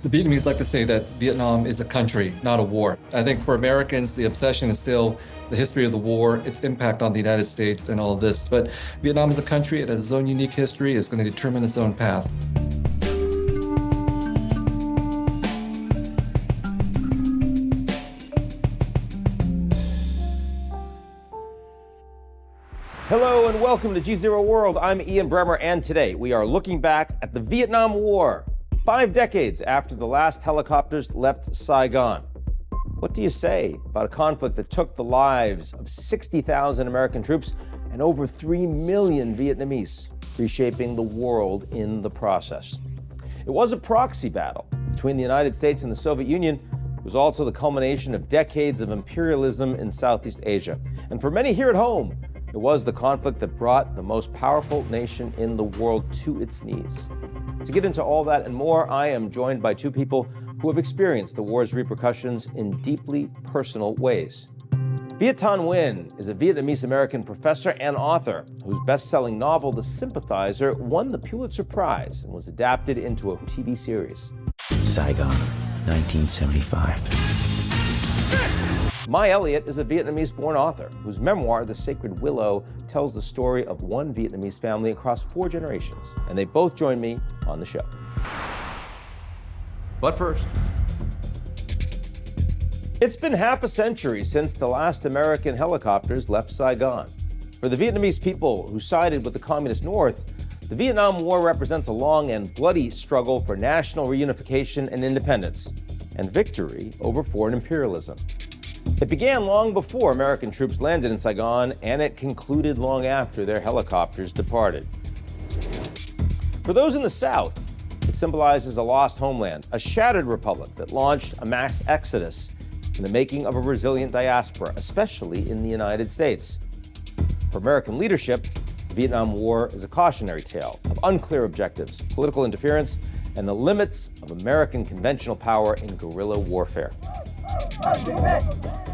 The Vietnamese like to say that Vietnam is a country, not a war. I think for Americans, the obsession is still the history of the war, its impact on the United States and all of this. But Vietnam is a country, it has its own unique history, it's going to determine its own path. Hello and welcome to GZERO World. I'm Ian Bremmer, and today we are looking back at the Vietnam War, 5 decades after the last helicopters left Saigon. What do you say about a conflict that took the lives of 60,000 American troops and over 3 million Vietnamese, reshaping the world in the process? It was a proxy battle between the United States and the Soviet Union. It was also the culmination of decades of imperialism in Southeast Asia. And for many here at home, it was the conflict that brought the most powerful nation in the world to its knees. To get into all that and more, I am joined by 2 people who have experienced the war's repercussions in deeply personal ways. Viet Thanh Nguyen is a Vietnamese-American professor and author whose best-selling novel, The Sympathizer, won the Pulitzer Prize and was adapted into a TV series. Saigon, 1975. Mai Elliott is a Vietnamese-born author whose memoir, The Sacred Willow, tells the story of one Vietnamese family across 4 generations. And they both join me on the show. But first, it's been half a century since the last American helicopters left Saigon. For the Vietnamese people who sided with the Communist North, the Vietnam War represents a long and bloody struggle for national reunification and independence, and victory over foreign imperialism. It began long before American troops landed in Saigon, and it concluded long after their helicopters departed. For those in the South, it symbolizes a lost homeland, a shattered republic that launched a mass exodus in the making of a resilient diaspora, especially in the United States. For American leadership, the Vietnam War is a cautionary tale of unclear objectives, political interference, and the limits of American conventional power in guerrilla warfare.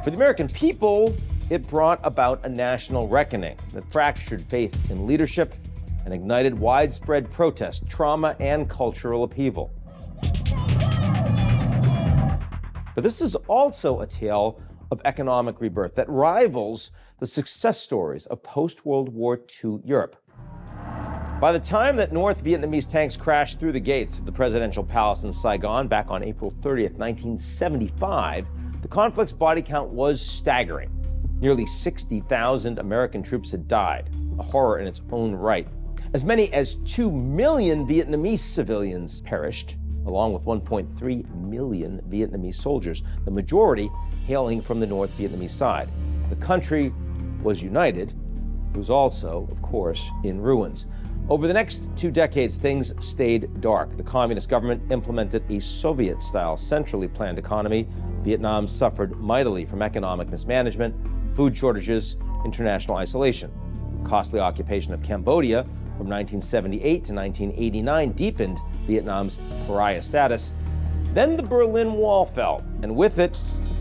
For the American people, it brought about a national reckoning that fractured faith in leadership and ignited widespread protest, trauma, and cultural upheaval. But this is also a tale of economic rebirth that rivals the success stories of post-World War II Europe. By the time that North Vietnamese tanks crashed through the gates of the presidential palace in Saigon back on April 30th, 1975, the conflict's body count was staggering. Nearly 60,000 American troops had died, a horror in its own right. As many as 2 million Vietnamese civilians perished, along with 1.3 million Vietnamese soldiers, the majority hailing from the North Vietnamese side. The country was united. It was also, of course, in ruins. Over the next 2 decades, things stayed dark. The communist government implemented a Soviet-style, centrally planned economy. Vietnam suffered mightily from economic mismanagement, food shortages, international isolation. The costly occupation of Cambodia from 1978 to 1989 deepened Vietnam's pariah status. Then the Berlin Wall fell, and with it,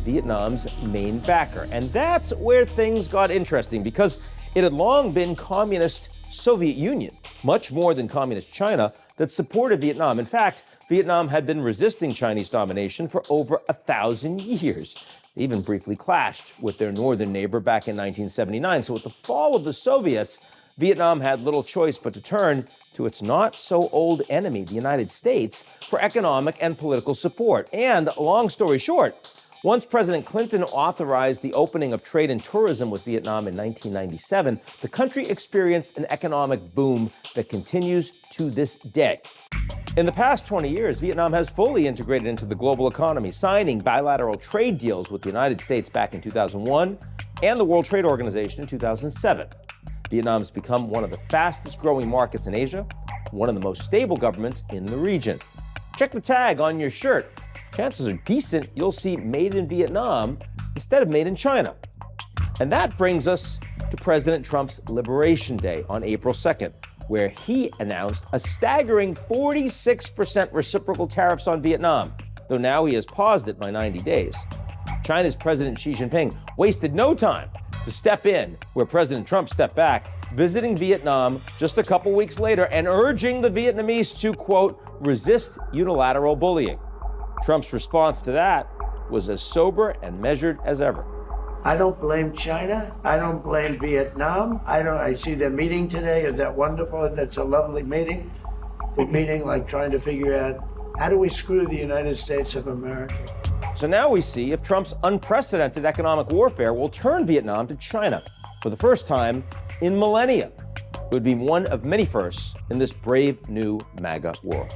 Vietnam's main backer. And that's where things got interesting, because it had long been communist Soviet Union, much more than communist China, that supported Vietnam. In fact, Vietnam had been resisting Chinese domination for over 1,000 years. They even briefly clashed with their northern neighbor back in 1979. So with the fall of the Soviets, Vietnam had little choice but to turn to its not-so-old enemy, the United States, for economic and political support. And, long story short, once President Clinton authorized the opening of trade and tourism with Vietnam in 1997, the country experienced an economic boom that continues to this day. In the past 20 years, Vietnam has fully integrated into the global economy, signing bilateral trade deals with the United States back in 2001 and the World Trade Organization in 2007. Vietnam's become one of the fastest-growing markets in Asia, one of the most stable governments in the region. Check the tag on your shirt. Chances are decent you'll see Made in Vietnam instead of Made in China. And that brings us to President Trump's Liberation Day on April 2nd, where he announced a staggering 46% reciprocal tariffs on Vietnam, though now he has paused it by 90 days. China's President Xi Jinping wasted no time to step in where President Trump stepped back, visiting Vietnam just a couple weeks later and urging the Vietnamese to, quote, resist unilateral bullying. Trump's response to that was as sober and measured as ever. I don't blame China. I don't blame Vietnam. I see their meeting today. Is that wonderful? It's a lovely meeting. The meeting, like trying to figure out how do we screw the United States of America? So now we see if Trump's unprecedented economic warfare will turn Vietnam to China for the first time in millennia. It would be one of many firsts in this brave new MAGA world.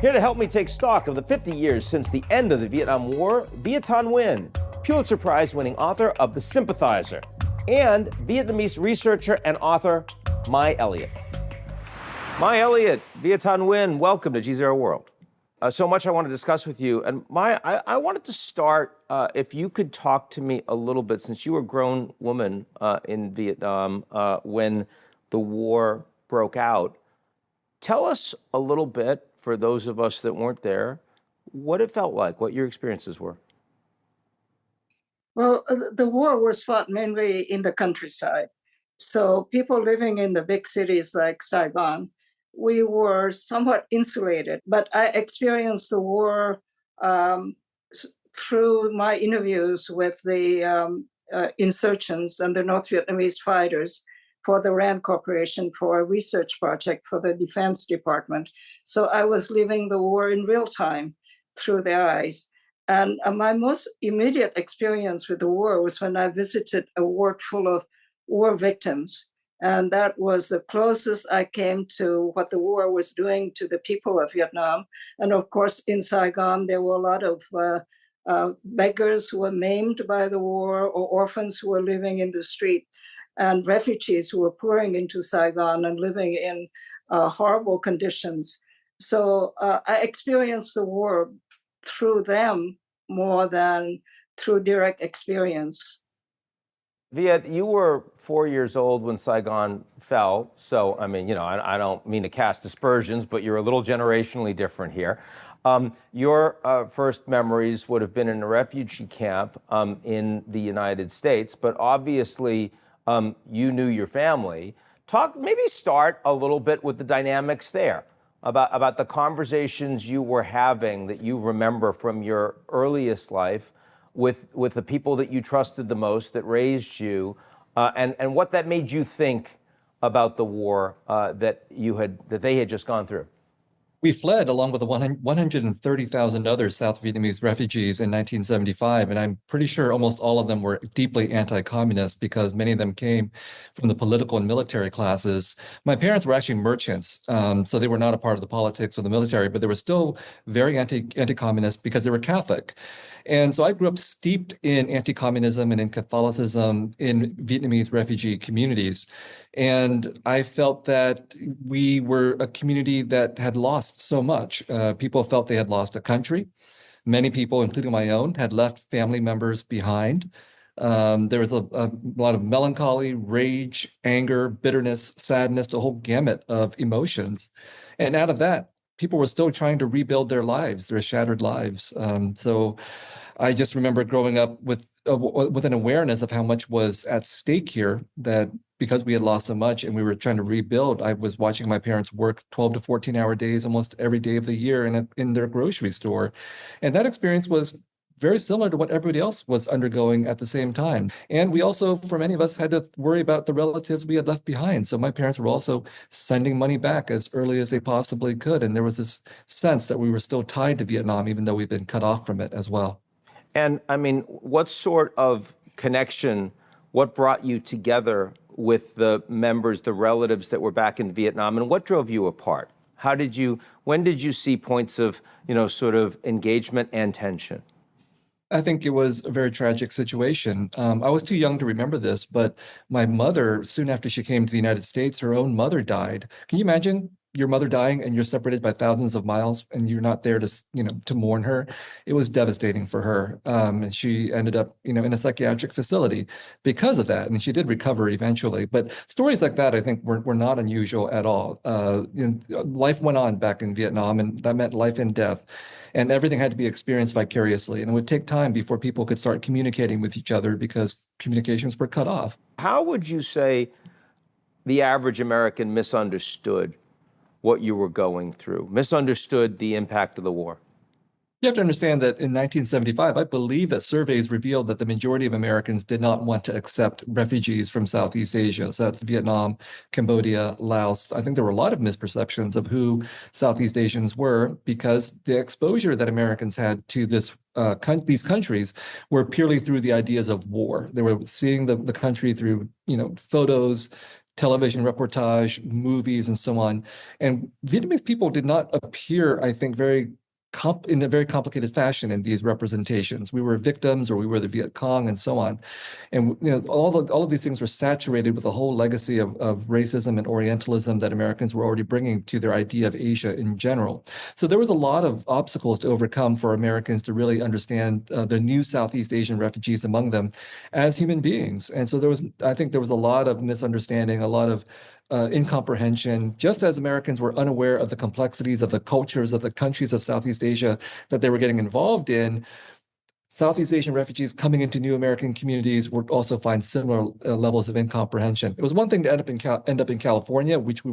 Here to help me take stock of the 50 years since the end of the Vietnam War, Viet Thanh Nguyen, Pulitzer Prize-winning author of The Sympathizer, and Vietnamese researcher and author Mai Elliott. Mai Elliott, Viet Thanh Nguyen, welcome to GZERO World. So much I want to discuss with you. And Mai, I wanted to start, if you could talk to me a little bit, since you were a grown woman in Vietnam when the war broke out. Tell us a little bit, for those of us that weren't there, what it felt like, what your experiences were. Well, the war was fought mainly in the countryside. So people living in the big cities like Saigon, we were somewhat insulated. But I experienced the war through my interviews with the insurgents and the North Vietnamese fighters for the RAND Corporation for a research project for the Defense Department. So I was living the war in real time through their eyes. And my most immediate experience with the war was when I visited a ward full of war victims. And that was the closest I came to what the war was doing to the people of Vietnam. And of course, in Saigon, there were a lot of beggars who were maimed by the war, or orphans who were living in the street, and refugees who were pouring into Saigon and living in horrible conditions. So I experienced the war through them more than through direct experience. Viet, you were 4 years old when Saigon fell. So, I mean, I don't mean to cast aspersions, but you're a little generationally different here. Your first memories would have been in a refugee camp in the United States, but obviously you knew your family. Maybe start a little bit with the dynamics there, about the conversations you were having that you remember from your earliest life with the people that you trusted the most, that raised you, and what that made you think about the war that they had just gone through. We fled along with the 130,000 other South Vietnamese refugees in 1975, and I'm pretty sure almost all of them were deeply anti-communist because many of them came from the political and military classes. My parents were actually merchants, so they were not a part of the politics or the military, but they were still very anti-communist because they were Catholic. And so I grew up steeped in anti-communism and in Catholicism in Vietnamese refugee communities. And I felt that we were a community that had lost so much. People felt they had lost a country. Many people, including my own, had left family members behind. There was a lot of melancholy, rage, anger, bitterness, sadness, a whole gamut of emotions. And out of that, people were still trying to rebuild their lives, their shattered lives. So I just remember growing up with an awareness of how much was at stake here, that because we had lost so much and we were trying to rebuild, I was watching my parents work 12 to 14-hour days almost every day of the year in their grocery store. And that experience was very similar to what everybody else was undergoing at the same time. And we also, for many of us, had to worry about the relatives we had left behind. So my parents were also sending money back as early as they possibly could. And there was this sense that we were still tied to Vietnam, even though we've been cut off from it as well. And I mean, what sort of connection, what brought you together with the members, the relatives that were back in Vietnam, and what drove you apart? When did you see points of, sort of engagement and tension? I think it was a very tragic situation. I was too young to remember this, but my mother, soon after she came to the United States, her own mother died. Can you imagine your mother dying and you're separated by thousands of miles and you're not there to mourn her? It was devastating for her. And she ended up, in a psychiatric facility because of that. And she did recover eventually. But stories like that, I think, were not unusual at all. Life went on back in Vietnam, and that meant life and death. And everything had to be experienced vicariously. And it would take time before people could start communicating with each other because communications were cut off. How would you say the average American misunderstood what you were going through, misunderstood the impact of the war? You have to understand that in 1975, I believe that surveys revealed that the majority of Americans did not want to accept refugees from Southeast Asia. So that's Vietnam, Cambodia, Laos. I think there were a lot of misperceptions of who Southeast Asians were because the exposure that Americans had to these countries were purely through the ideas of war. They were seeing the country through, photos, television reportage, movies, and so on. And Vietnamese people did not appear, I think, in a very complicated fashion in these representations. We were victims, or we were the Viet Cong, and so on. And all of these things were saturated with a whole legacy of racism and Orientalism that Americans were already bringing to their idea of Asia in general. So there was a lot of obstacles to overcome for Americans to really understand the new Southeast Asian refugees among them as human beings. And so I think there was a lot of misunderstanding, a lot of incomprehension, just as Americans were unaware of the complexities of the cultures of the countries of Southeast Asia that they were getting involved in. Southeast Asian refugees coming into new American communities would also find similar levels of incomprehension. It was one thing to end up in California, which we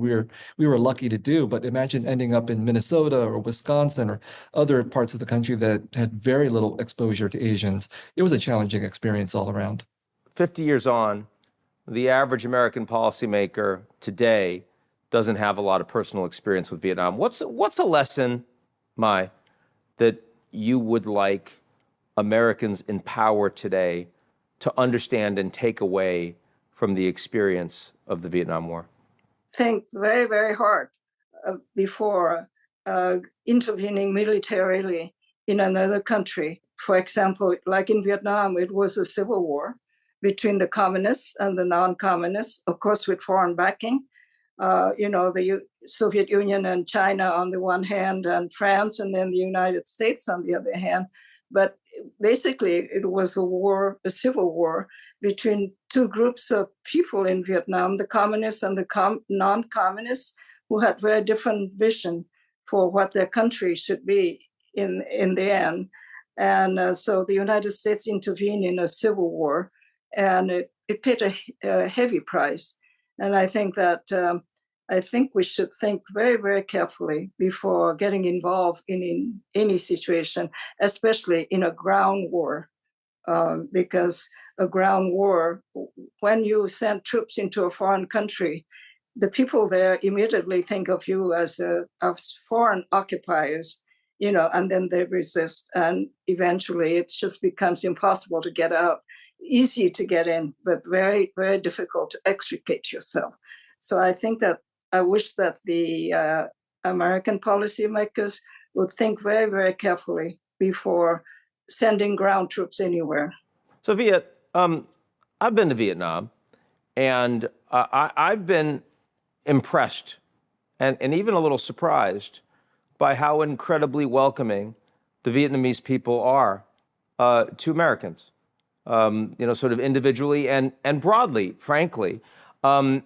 were lucky to do, but imagine ending up in Minnesota or Wisconsin or other parts of the country that had very little exposure to Asians. It was a challenging experience all around. 50 years on, the average American policymaker today doesn't have a lot of personal experience with Vietnam. What's a lesson, Mai, that you would like Americans in power today to understand and take away from the experience of the Vietnam War? Think very, very hard before intervening militarily in another country. For example, like in Vietnam, it was a civil war between the communists and the non-communists, of course, with foreign backing. The Soviet Union and China on the one hand, and France, and then the United States on the other hand. But basically, it was a civil war between two groups of people in Vietnam, the communists and the non-communists, who had very different vision for what their country should be in the end. And so the United States intervened in a civil war, and it paid a heavy price. And I think that we should think very, very carefully before getting involved in any situation, especially in a ground war, because a ground war, when you send troops into a foreign country, the people there immediately think of you as foreign occupiers, and then they resist. And eventually it just becomes impossible to get out. Easy to get in, but very, very difficult to extricate yourself. So I wish that the American policymakers would think very, very carefully before sending ground troops anywhere. So Viet, I've been to Vietnam, and I've been impressed and even a little surprised by how incredibly welcoming the Vietnamese people are to Americans. Sort of individually and broadly, frankly. Also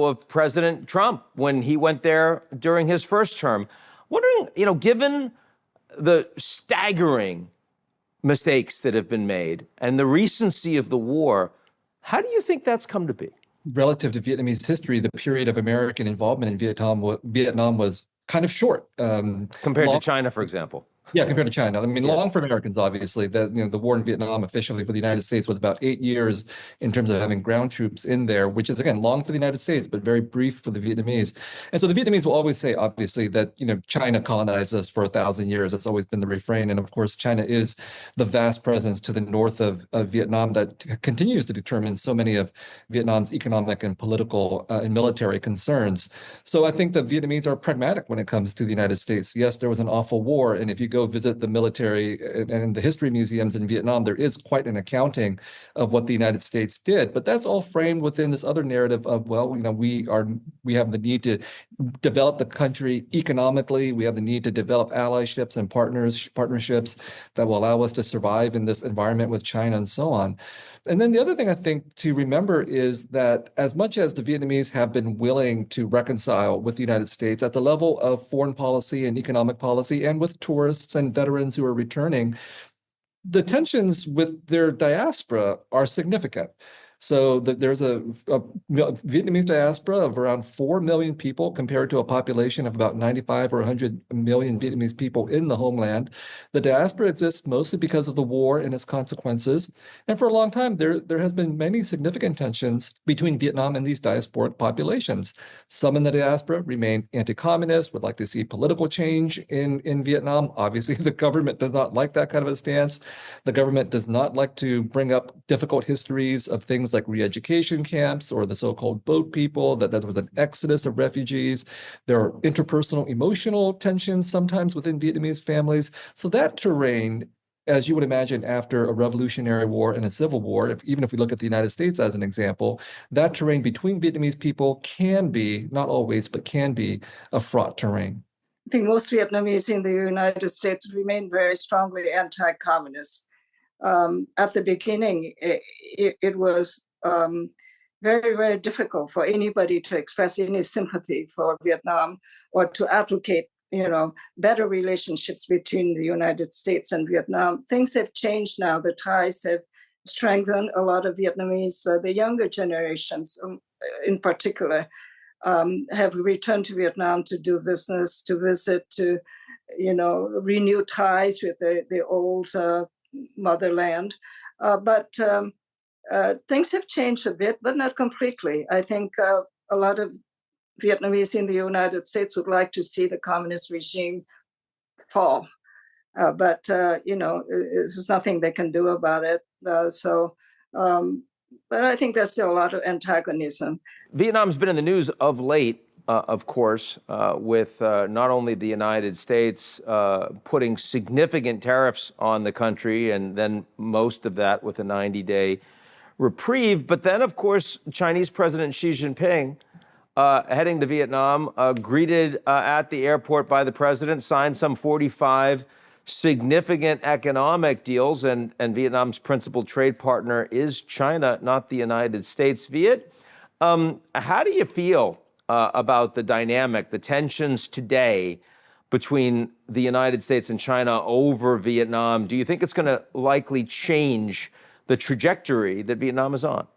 of President Trump when he went there during his first term. Wondering, given the staggering mistakes that have been made and the recency of the war, how do you think that's come to be? Relative to Vietnamese history, the period of American involvement in Vietnam was kind of short. Compared to China, for example. Yeah, compared to China. I mean, long for Americans, obviously. The war in Vietnam officially for the United States was about 8 years in terms of having ground troops in there, which is, again, long for the United States, but very brief for the Vietnamese. And so the Vietnamese will always say, obviously, that, China colonized us for 1,000 years. That's always been the refrain. And of course, China is the vast presence to the north of Vietnam that continues to determine so many of Vietnam's economic and political and military concerns. So I think the Vietnamese are pragmatic when it comes to the United States. Yes, there was an awful war. And if you go visit the military and the history museums in Vietnam, there is quite an accounting of what the United States did. But that's all framed within this other narrative of, we have the need to develop the country economically. We have the need to develop allyships and partnerships that will allow us to survive in this environment with China and so on. And then the other thing I think to remember is that as much as the Vietnamese have been willing to reconcile with the United States at the level of foreign policy and economic policy and with tourists and veterans who are returning, the tensions with their diaspora are significant. So there's a Vietnamese diaspora of around 4 million people compared to a population of about 95 or 100 million Vietnamese people in the homeland. The diaspora exists mostly because of the war and its consequences. And for a long time, there has been many significant tensions between Vietnam and these diasporic populations. Some in the diaspora remain anti-communist, would like to see political change in Vietnam. Obviously, the government does not like that kind of a stance. The government does not like to bring up difficult histories of things like re-education camps or the so-called boat people, that there was an exodus of refugees. There are interpersonal emotional tensions sometimes within Vietnamese families. So that terrain, as you would imagine, after a revolutionary war and a civil war, even if we look at the United States as an example, that terrain between Vietnamese people can be, not always, but can be a fraught terrain. I think most Vietnamese in the United States remain very strongly anti-communist. At the beginning, it was very, very difficult for anybody to express any sympathy for Vietnam or to advocate, better relationships between the United States and Vietnam. Things have changed now. The ties have strengthened. A lot of Vietnamese, the younger generations in particular, have returned to Vietnam to do business, to visit, to, renew ties with the old motherland. But things have changed a bit, but not completely. I think a lot of Vietnamese in the United States would like to see the communist regime fall. But there's nothing they can do about it. But I think there's still a lot of antagonism. Vietnam's been in the news of late, of course, with not only the United States putting significant tariffs on the country, and then most of that with a 90-day reprieve, but then, of course, Chinese President Xi Jinping heading to Vietnam, greeted at the airport by the president, signed some 45 significant economic deals, and Vietnam's principal trade partner is China, not the United States. Viet, how do you feel about the dynamic, the tensions today between the United States and China over Vietnam? Do you think it's going to likely change the trajectory that Vietnam is on?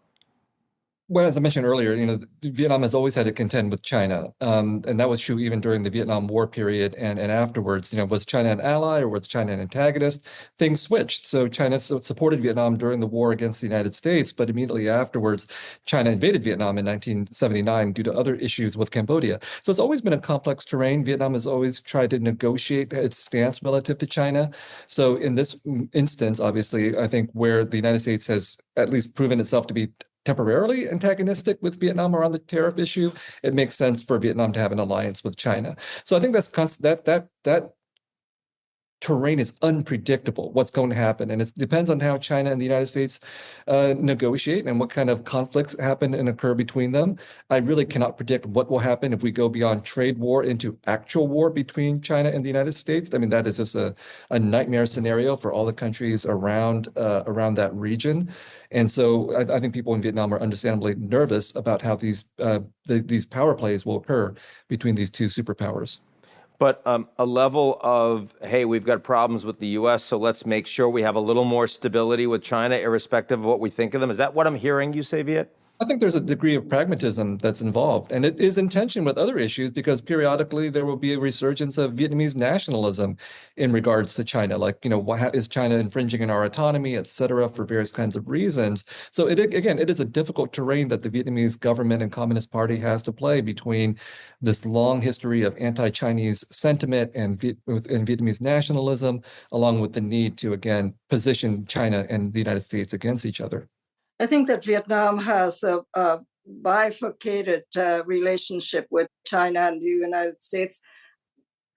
Well, as I mentioned earlier, Vietnam has always had to contend with China, and that was true even during the Vietnam War period and afterwards. Was China an ally or was China an antagonist? Things switched. So China supported Vietnam during the war against the United States, but immediately afterwards, China invaded Vietnam in 1979 due to other issues with Cambodia. So it's always been a complex terrain. Vietnam has always tried to negotiate its stance relative to China. So in this instance, obviously, I think where the United States has at least proven itself to be temporarily antagonistic with Vietnam around the tariff issue, it makes sense for Vietnam to have an alliance with China. So I think that terrain is unpredictable, what's going to happen. And it depends on how China and the United States negotiate and what kind of conflicts happen and occur between them. I really cannot predict what will happen if we go beyond trade war into actual war between China and the United States. I mean, that is just a nightmare scenario for all the countries around that region. And so I think people in Vietnam are understandably nervous about how these power plays will occur between these two superpowers. But a level of, hey, we've got problems with the U.S., so let's make sure we have a little more stability with China, irrespective of what we think of them. Is that what I'm hearing you say, Viet? I think there's a degree of pragmatism that's involved, and it is in tension with other issues because periodically there will be a resurgence of Vietnamese nationalism in regards to China, like, is China infringing on our autonomy, et cetera, for various kinds of reasons. So it is a difficult terrain that the Vietnamese government and Communist Party has to play between this long history of anti-Chinese sentiment and Vietnamese nationalism, along with the need to, again, position China and the United States against each other. I think that Vietnam has a bifurcated relationship with China and the United States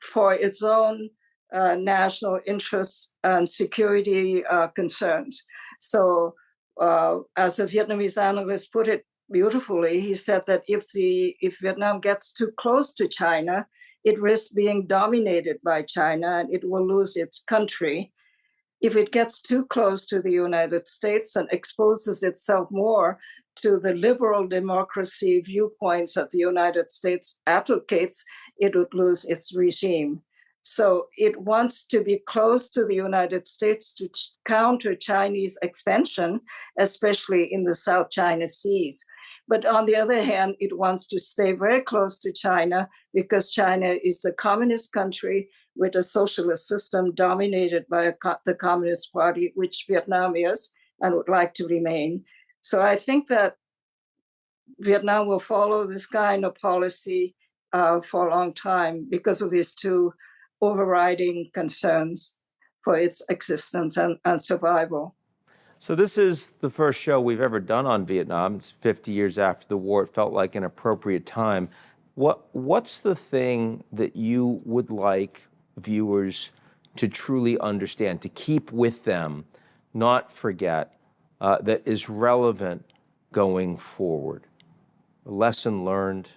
for its own national interests and security concerns. So, as a Vietnamese analyst put it beautifully, he said that if Vietnam gets too close to China, it risks being dominated by China and it will lose its country. If it gets too close to the United States and exposes itself more to the liberal democracy viewpoints that the United States advocates, it would lose its regime. So it wants to be close to the United States to counter Chinese expansion, especially in the South China Seas. But on the other hand, it wants to stay very close to China because China is a communist country with a socialist system dominated by the Communist Party, which Vietnam is and would like to remain. So I think that Vietnam will follow this kind of policy for a long time because of these two overriding concerns for its existence and survival. So this is the first show we've ever done on Vietnam. It's 50 years after the war. It felt like an appropriate time. What's the thing that you would like viewers to truly understand, to keep with them, not forget, that is relevant going forward? A lesson learned,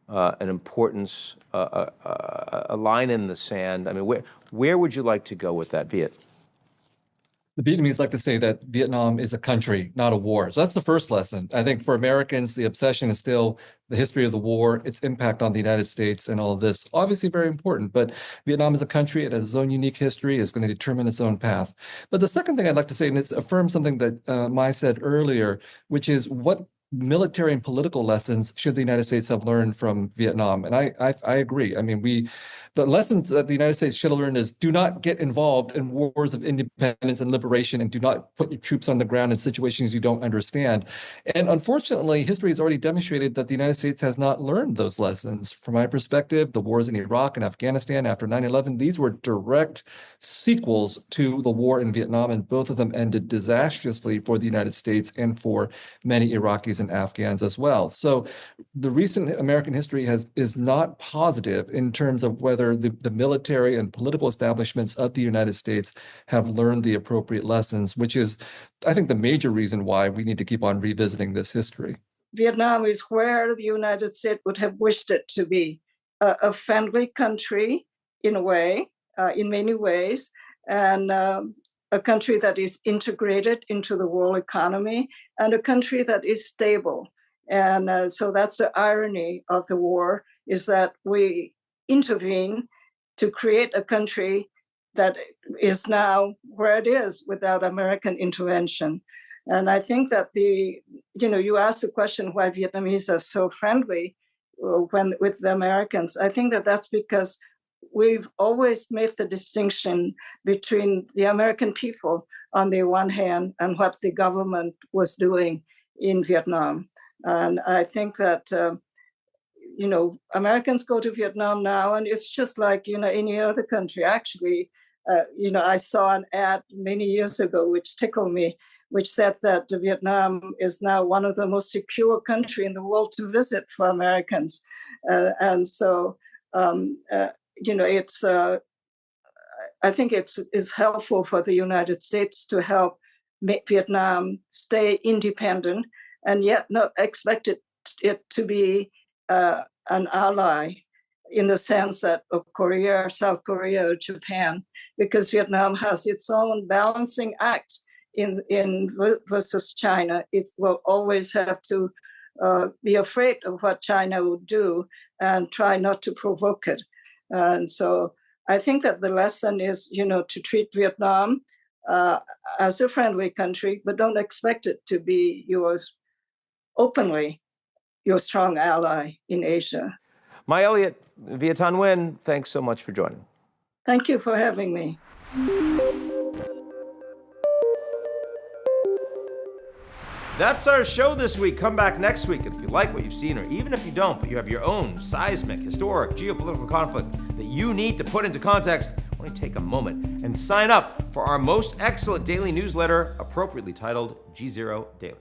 an importance, a line in the sand. I mean, where would you like to go with that, Viet? The Vietnamese like to say that Vietnam is a country, not a war. So that's the first lesson. I think for Americans, the obsession is still the history of the war, its impact on the United States and all of this. Obviously very important, but Vietnam is a country. It has its own unique history. It's going to determine its own path. But the second thing I'd like to say, and it's affirm something that Mai said earlier, which is what military and political lessons should the United States have learned from Vietnam? And I agree. I mean, the lessons that the United States should have learned is do not get involved in wars of independence and liberation, and do not put your troops on the ground in situations you don't understand. And unfortunately, history has already demonstrated that the United States has not learned those lessons. From my perspective, the wars in Iraq and Afghanistan after 9/11, these were direct sequels to the war in Vietnam, and both of them ended disastrously for the United States and for many Iraqis and Afghans as well. So the recent American history is not positive in terms of whether the military and political establishments of the United States have learned the appropriate lessons, which is, I think, the major reason why we need to keep on revisiting this history. Vietnam is where the United States would have wished it to be, a friendly country in a way, in many ways, and a country that is integrated into the world economy, and a country that is stable. And so that's the irony of the war, is that we intervene to create a country that is now where it is without American intervention. And I think that you asked the question why Vietnamese are so friendly with the Americans. I think that that's because we've always made the distinction between the American people on the one hand and what the government was doing in Vietnam. And I think that, Americans go to Vietnam now, and it's just like, any other country. Actually, I saw an ad many years ago, which tickled me, which said that Vietnam is now one of the most secure countries in the world to visit for Americans. And so, I think it's helpful for the United States to help make Vietnam stay independent, and yet not expect it to be an ally in the sense that of Korea, South Korea, or Japan, because Vietnam has its own balancing act in versus China. It will always have to be afraid of what China will do and try not to provoke it. And so I think that the lesson is, to treat Vietnam as a friendly country, but don't expect it to be openly your strong ally in Asia. Mai Elliott, Viet Thanh Nguyen, thanks so much for joining. Thank you for having me. That's our show this week. Come back next week if you like what you've seen, or even if you don't, but you have your own seismic, historic, geopolitical conflict that you need to put into context. I want to take a moment and sign up for our most excellent daily newsletter, appropriately titled GZERO Daily.